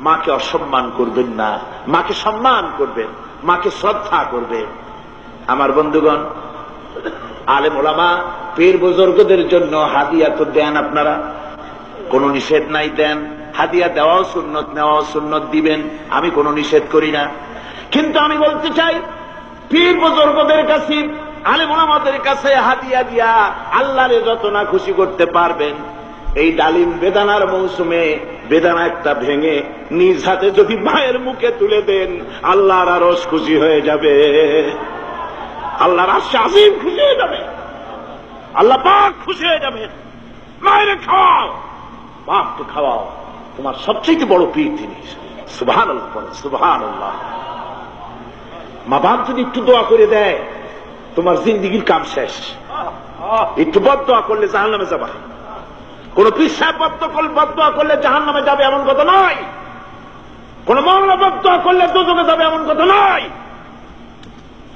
মাকে অসম্মান করবেন না, মাকে সম্মান করবেন, মাকে শ্রদ্ধা করবেন। আমার বন্ধুগণ, আলেম ওলামা পীর বুজুর্গদের জন্য হাদিয়া তো দেন, আপনারা কোনো নিষেধ নাই, দেন। হাদিয়া দেওয়াও সুন্নত, নেওয়াও সুন্নত, দিবেন, আমি কোনো নিষেধ করি না। কিন্তু আমি বলতে চাই, পীর বুজুর্গদের কাছে, আলেম ওলামাদের কাছে হাদিয়া দিয়া আল্লাহরে যত না খুশি করতে পারবেন, এই ডালিম বেদানার মৌসুমে বেদানা একটা ভেঙে নিজ হাতে যদি মায়ের মুখে তুলে দেন, আল্লাহর আরশ খুশি হয়ে যাবে, আল্লাহর আরশ আজিম খুশি হয়ে যাবে, আল্লাহ পাক খুশি হয়ে যাবে। মায়ের খাওয়াও, বাপকে খাওয়াও, তোমার সবচেয়ে বড় পীর তিনি। সুবহানাল্লাহ, সুবহানাল্লাহ। মা বাপ যদি একটু দোয়া করে দেয়, তোমার জিন্দেগির কাম শেষ। একটু বদদোয়া করলে জাহান্নামে যাবে। কোন পীর সাহেব বদদোয়া করলে জাহান্নামে যাবে এমন কথা নয়, কোন মাওলানা বদদোয়া করলে দোজখে যাবে এমন কথা নয়।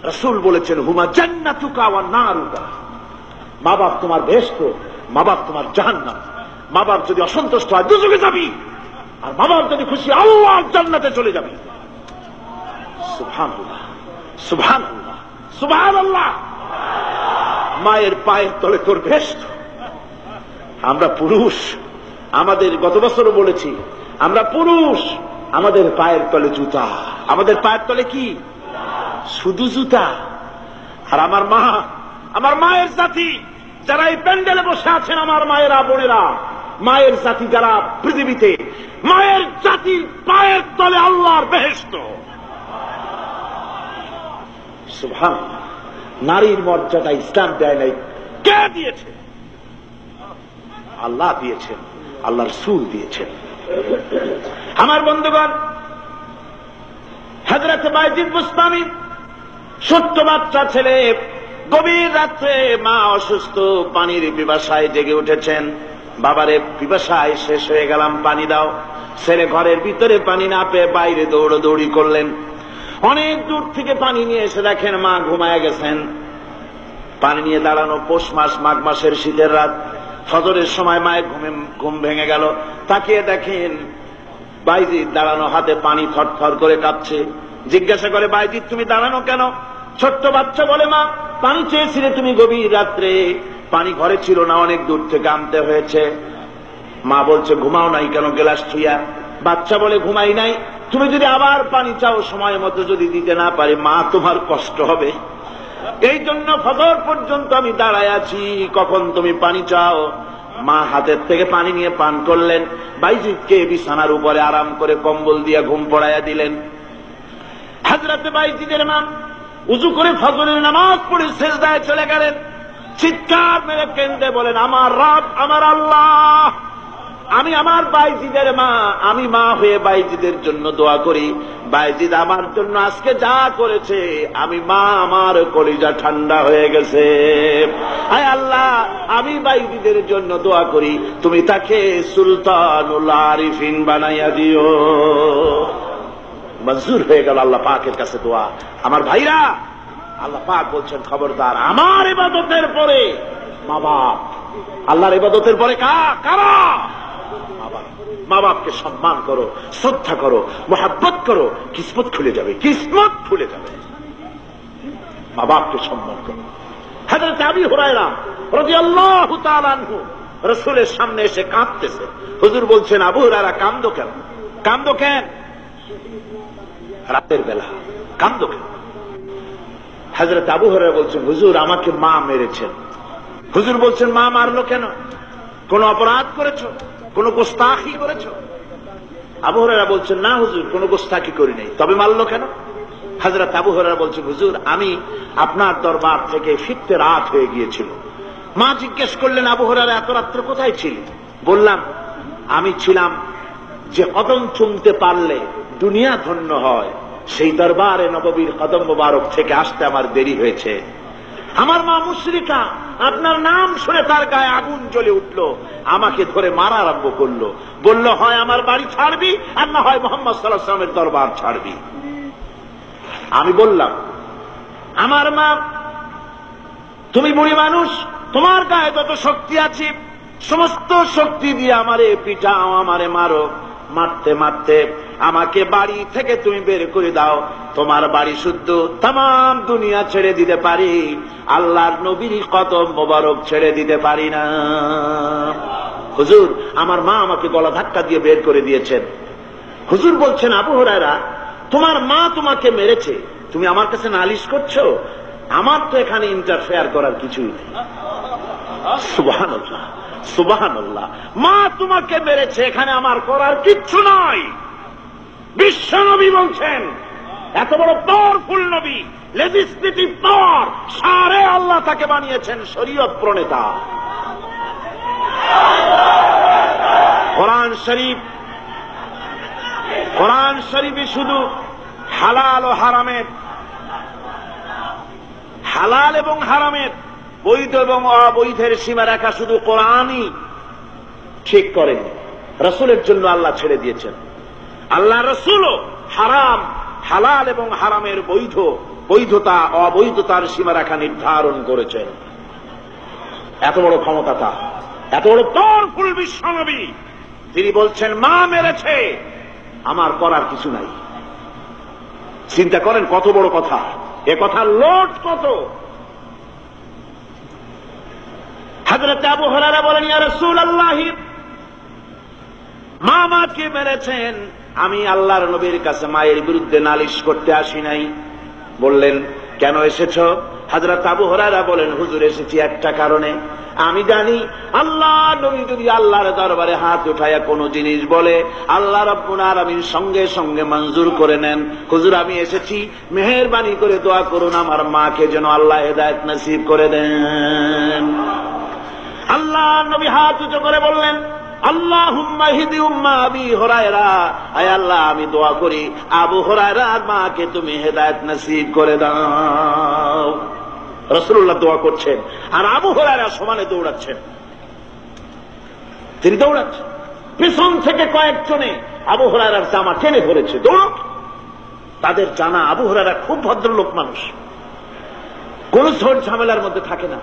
রাসূল বলেছেন, হুমা জান্নাতুকা ওয়া নারুকা। মা বাপ তোমার বেহেশত, মা বাপ তোমার জাহান্নাম। মা বাপ যদি অসন্তুষ্ট হয় দোজখে যাবি, আর মা বাপ যদি খুশি আল্লাহর জান্নাতে চলে যাবে। সুবহানাল্লাহ, সুবহানাল্লাহ, সুবহানাল্লাহ। মায়ের পায়ের তলে তোর বেহেশত। আমরা পুরুষ, আমাদের গত বছরও বলেছি, আমরা পুরুষ, আমাদের পায়ের তলে জুতা। আমাদের পায়ের তলে কি? শুধু জুতা। আর আমার মা, আমার মায়ের জাতি যারা এই প্যান্ডেলে বসে আছেন, আমার মায়েরা, বোনেরা, মায়ের জাতি যারা পৃথিবীতে, মায়ের জাতির পায়ের তলে আল্লাহর বেহেশত। সুবহানাল্লাহ। নারীর মর্যাদা ইসলাম দেয় নাই, কে দিয়েছে? আল্লাহ দিয়েছেন, আল্লাহর রাসূল দিয়েছেন। আমার বন্ধুগণ, হযরত বাইজিদ বুস্তামি, ছোট্ট বাচ্চা ছেলে, গভীর রাত্রে মা অসুস্থ, পানির পিপাসায় জেগে উঠেছেন। বাবারে, পিপাসায় শেষ হয়ে গেলাম, পানি দাও। ছেলে ঘরের ভিতরে পানি না পেয়ে বাইরে দৌড়াদৌড়ি করলেন। অনেক দূর থেকে পানি নিয়ে এসে দেখেন মা ঘুমায় গেছেন। পানি নিয়ে দাঁড়ানো, পৌষ মাস, মাঘ মাসের শীতের রাত, ফজরের সময় মায়ের ঘুম ভেঙে গেল। তাকিয়ে দেখেন বাইজিদ দাঁড়ানো, হাতে পানি থরথর করে কাঁপছে। জিজ্ঞাসা করে, বাইজিদ তুমি দাঁড়ানো কেন? ছোট্ট বাচ্চা বলে, মা পানি চেয়েছিলে তুমি গভীর রাত্রে, পানি ঘরে ছিল না, অনেক দূর থেকে আনতে হয়েছে। মা বলছে, ঘুমাও নাই কেন গ্লাস ছুঁয়া? বাচ্চা বলে, ঘুমাই নাই। তুমি যদি আবার পানি চাও, সময় মতো যদি দিতে না পারে, মা তোমার কষ্ট হবে। এই জন্য ফজর পর্যন্ত আমি দাঁড়ায় আছি, কখন তুমি পানি চাও। মা হাতের থেকে পানি নিয়ে পান করলেন। বাইজিদকে বিছানার উপরে আরাম করে কম্বল দিয়ে ঘুম পড়াইয়া দিলেন। হযরত বাইজিদের মা উযু করে ফজরের নামাজ পড়ে সিজদায় চলে গেলেন। চিৎকার মেরে কেঁদে বলেন, আমার রব, আমার আল্লাহ, আমি আমার বাইজিদের মা, আমি মা হয়ে বাইজিদের জন্য দোয়া করি। বাইজিদ আমার জন্য আজকে যা করেছে, আমি মা, আমার কলিজা ঠান্ডা হয়ে গেছে। আয় আল্লাহ, আমি বাইজিদের জন্য দোয়া করি, তুমি তাকে সুলতানুল আরিফিন বানাইয়া দিও। মঞ্জুর হয়ে গেল আল্লাহ পাকের কাছে দোয়া। আমার ভাইরা, আল্লাহ পাক বলছেন, খবরদার, আমার ইবাদতের পরে মা বাপ, আল্লাহর ইবাদতের পরে কারা? মা বাপকে সম্মান করো, শ্রদ্ধা করো, মোহাব্বত করো, কিসমত খুলে যাবে, কিসমত খুলে যাবে। মা বাপকে সম্মান করো। হযরত আবু হুরায়রা রাদিয়াল্লাহু তাআলা আনহু রাসূলের সামনে এসে কাঁদতেছে। হুজুর বলছেন, আবু হুরায়রা কাঁদো কেন? কাঁদো কেন? রাতের বেলা কাঁদো কেন? হযরত আবু হুরায়রা বলছেন, হুজুর আমাকে মা মেরেছেন। হুজুর বলছেন, মা মারলো কেন? কোন অপরাধ করেছো? কোন গোস্তাখি করেছো? আবু হুরায়রা বলছেন, না হুজুর, কোন গোস্তাখি করি নাই, তবে মারলো কেন? হযরত আবু হুরায়রা বলছেন, হুজুর আমি আপনার দরবার থেকে ফিরতে রাত হয়ে গিয়েছিল। মা জিজ্ঞেস করলেন, আবু হুরায়রা এত রাত্রে কোথায় ছিলি? বললাম, আমি ছিলাম যে কদম চুমতে পারলে দুনিয়া ধন্য হয়, সেই দরবারে নববীর কদম মোবারক থেকে আসতে আমার দেরি হয়েছে। আমার মা মুশরিকা, আপনার নাম শুনে তার গায়ে আগুন জ্বলে উঠলো, আমাকে ধরে মারা আরম্ভ করলো। বলল, হয় আমার বাড়ি ছাড়বি, আর না হয় মুহাম্মদ সাল্লাল্লাহু আলাইহি ওয়াসাল্লামের দরবার ছাড়বি। আমি বললাম, আমার মা, তুমি বুড়ি মানুষ, তোমার গায়ে যত শক্তি আছে সমস্ত শক্তি দিয়ে আমারে পিটাও, আমারে মারো, মারতে মারতে আমাকে বাড়ি থেকে তুমি বের করে দাও, তোমার বাড়ি শুদ্ধ তাম দুনিয়া ছেড়ে দিতে পারি, আল্লাহর নবীর কদম মোবারক ছেড়ে দিতে পারি না। হুজুর, আমার মা আমাকে গলা ধাক্কা দিয়ে বের করে দিয়েছেন। হুজুর বলছেন, আবু হুরায়রা, তোমার মা তোমাকে মেরেছে, তুমি আমার কাছে নালিশ করছো? আমার তো এখানে ইন্টারফেয়ার করার কিছুই নেই। সুবহানাল্লাহ, সুবহানাল্লাহ। মা তোমাকে মেরেছে, এখানে আমার করার কিচ্ছু নয়। বিশ্বনবী বলছেন, এত বড় পাওয়ারফুল নবী, লেজিসলেটিভ পাওয়ার, সারে আল্লাহ তাকে বানিয়েছেন শরীয়ত প্রণেতা। কোরআন শরীফ, কোরআন শরীফে শুধু হালাল ও হারামের, হালাল এবং হারামের, বৈধ এবং অবৈধের সীমা রেখা শুধু কোরআনই ঠিক করেন, রাসূলের জন্য আল্লাহ ছেড়ে দিয়েছেন। আল্লাহ রাসূলও হারাম, হালাল এবং হারামের বৈধ, বৈধতা অবৈধতার সীমারেখা নির্ধারণ করেছেন। এত বড় ক্ষমতা তার, এত বড় পাওয়ারফুল বিশ্বনবী, তিনি বলছেন মা মেরেছে, আমার করার কিছু নাই। চিন্তা করেন কত বড় কথা, এ কথার লোড কত। হযরত আবু হুরায়রা বলেন, ইয়া রাসূলুল্লাহ, মা মাকে মেরেছেন, আমি আল্লাহর নবীর কাছে মায়ের বিরুদ্ধে নালিশ করতে আসি নাই। বললেন, কেন এসেছ? হযরত আবু হুরায়রা বলেন, হুজুর এসেছি একটা কারণে, আমি জানি আল্লাহ নবী যদি আল্লাহর দরবারে হাত উঠায়া কোন জিনিস বলে, আল্লাহ রাব্বুল আলামিন সঙ্গে সঙ্গে মঞ্জুর করে নেন। হুজুর আমি এসেছি, মেহেরবানি করে দোয়া করুন আমার মাকে যেন আল্লাহ হেদায়েত নসিব করে দেন। আল্লাহ নবী হাত উঁচু করে বললেন, আল্লাহুম্মা হিদি উম্মা আবি হুরায়রা, আয় আল্লাহ আমি দোয়া করি আবু হুরায়রার মাকে তুমি হেদায়েত নসিব করে দাও। রাসূলুল্লাহ দোয়া করছেন আর আবু হুরায়রা সমানে দৌড়াচ্ছেন। তিনি দৌড়াচ্ছেন, পিছন থেকে কয়েকজনে আবু হুরায়রার জামা টেনে ধরেছে, দৌড়। তাদের জানা আবু হুরায়রা খুব ভদ্রলোক মানুষ, কোন ঝড় ঝামেলার মধ্যে থাকে না,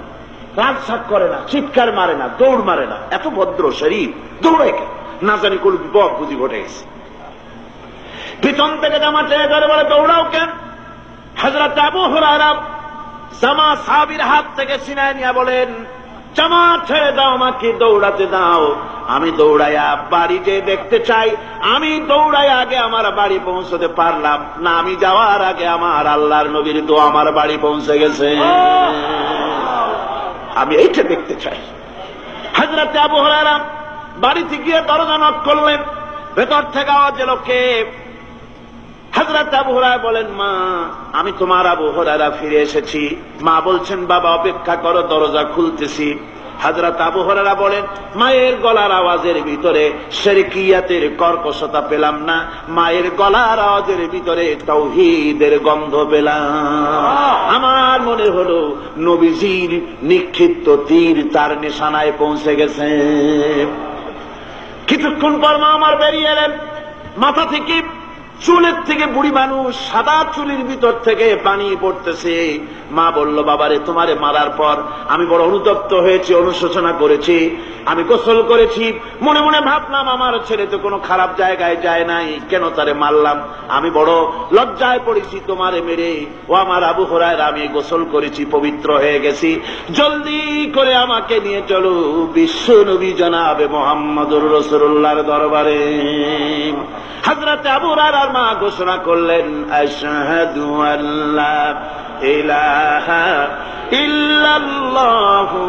রাগ ছাগ করে না, চিৎকার মারে না, দৌড় মারে না, এত ভদ্র শরীর, দৌড়ে কেন? না জানি কোন বিপদ বুঝি ঘটে গেছে। পিছন থেকে জামা টেনে ধরে বলে, দৌড়াও কেন? হযরত আবু হুরায়রা জামা সাহাবীর হাত থেকে ছিনায় নিয়ে বলেন, জামা ছেড়ে দাও, আমাকে দৌড়াতে দাও, আমি দৌড়াইয়া বাড়ি যে দেখতে চাই। আমি দৌড়াইয়া আগে আমার বাড়ি পৌঁছতে পারলাম না, আমি যাওয়ার আগে আমার আল্লাহর নবীর দোয়া আমার বাড়ি পৌঁছে গেছে, আমি এইটা দেখতে চাই। হযরত আবু হুরায়রা বাড়িতে গিয়ে দরজা নক করলেন, ভেতর থেকে আওয়াজ এলো, কে? হযরত আবু হুরায়রা বলেন, মা আমি তোমার আবু হুরায়রা ফিরে এসেছি। মা বলছেন, বাবা অপেক্ষা করো, দরজা খুলতেছি। হযরত আবু হুরায়রা বলেন, মায়ের গলার আওয়াজের ভিতরে শিরকিয়াতের কর্কশতা পেলাম না, মায়ের গলার আওয়াজের ভিতরে তাওহীদের গন্ধ পেলাম। আমার মনে হলো নবীজির নিক্ষিপ্ত তীর তার নিশানায় পৌঁছে গেছে। কিছুক্ষণ পর মা আমার বেরিয়ে এলেন, মাথা থেকে চুলের থেকে বুড়ি মানুষ, সাদা চুলের ভিতর থেকে পানি পড়তেছে। মা বলল, বাবারে তোমারে মারার পর আমি বড় অনুতপ্ত হয়েছি, অনুশোচনা করেছি, আমি গোসল করেছি, মনে মনে ভাবলাম আমার ছেলে তো কোনো খারাপ জায়গায় যায় নাই, কেন তারে মারলাম? আমি বড় লজ্জায় পড়েছি তোমারে মেরে। ও আমার আবু হুরায়রা, আমি গোসল করেছি, পবিত্র হয়ে গেছি, জলদি করে আমাকে নিয়ে চলো বিশ্ব নবী জনাবে মুহাম্মদুর রাসূলুল্লাহর দরবারে। হযরত আবু হুরায়রার মা ঘোষণা করলেন, আশহাদু আল্লা ইলাহা ইল্লাল্লাহু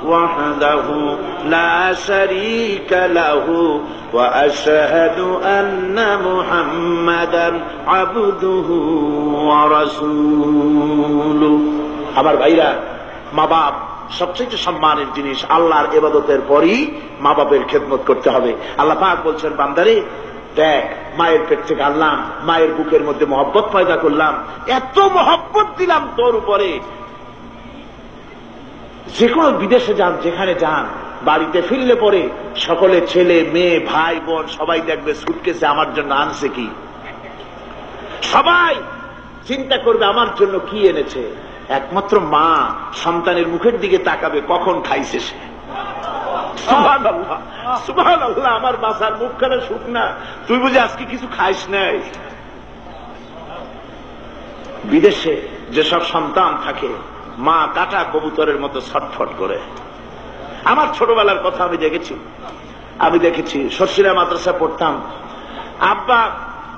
ওয়াহদাহু লা শারীকা লাহু ওয়া আশহাদু আন্না মুহাম্মাদান আবদুহু ওয়া রাসূলুহু। আমার ভাইরা, মা বাপ সবচেয়ে সম্মানের জিনিস। আল্লাহর ইবাদতের পরই মা বাপের খেদমত করতে হবে। আল্লাহ পাক বলছেন, বান্দারে দেখ, মায়ের পেট থেকে আনলাম, মায়ের বুকের মধ্যে মহব্বত পয়দা করলাম, এত মহব্বত দিলাম তোর উপরে, যে কোনো বিদেশে যান, যেখানে যান, বাড়িতে ফিরলে পরে সকলে ছেলে মেয়ে ভাই বোন সবাই দেখবে সুটকেসে আমার জন্য আনছে কি, সবাই চিন্তা করবে আমার জন্য কি এনেছে। একমাত্র মা সন্তানের মুখের দিকে তাকাবে কখন খাইছে সে। সুবহানাল্লাহ, সুবহানাল্লাহ। আমার বাসার মুখখানে শুকনা, তুই বুঝি আজকে কিছু খাইস নাই? বিদেশে যেসব সন্তান থাকে, মা কাটা কবুতরের মতো ছটফট করে। আমার ছোটবেলার কথা আমি দেখেছি শর্ষিরা মাদ্রাসা পড়তাম, আব্বা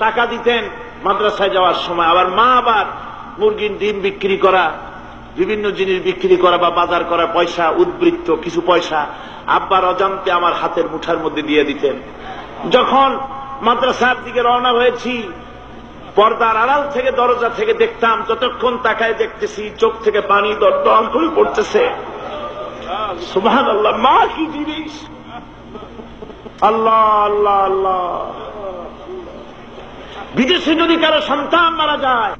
টাকা দিতেন মাদ্রাসায় যাওয়ার সময়, আবার মা আবার মুরগির ডিম বিক্রি করা, বিভিন্ন জিনিস বিক্রি করা বা বাজার করা পয়সা, উদ্বৃত্ত কিছু পয়সা আব্বার অজান্তে আমার হাতের মুঠার মধ্যে দিয়ে দিতেন। যখন মাদ্রাসার দিকে রওনা হয়েছি, পর্দার আড়াল থেকে দরজা থেকে দেখতাম, যতক্ষণ তাকায় দেখতেছি চোখ থেকে পানি দরদর করে পড়তেছে। সুবহানাল্লাহ, মা কি জিনিস! আল্লাহ আল্লাহ আল্লাহ। বিদেশে যদি কারো সন্তান মারা যায়,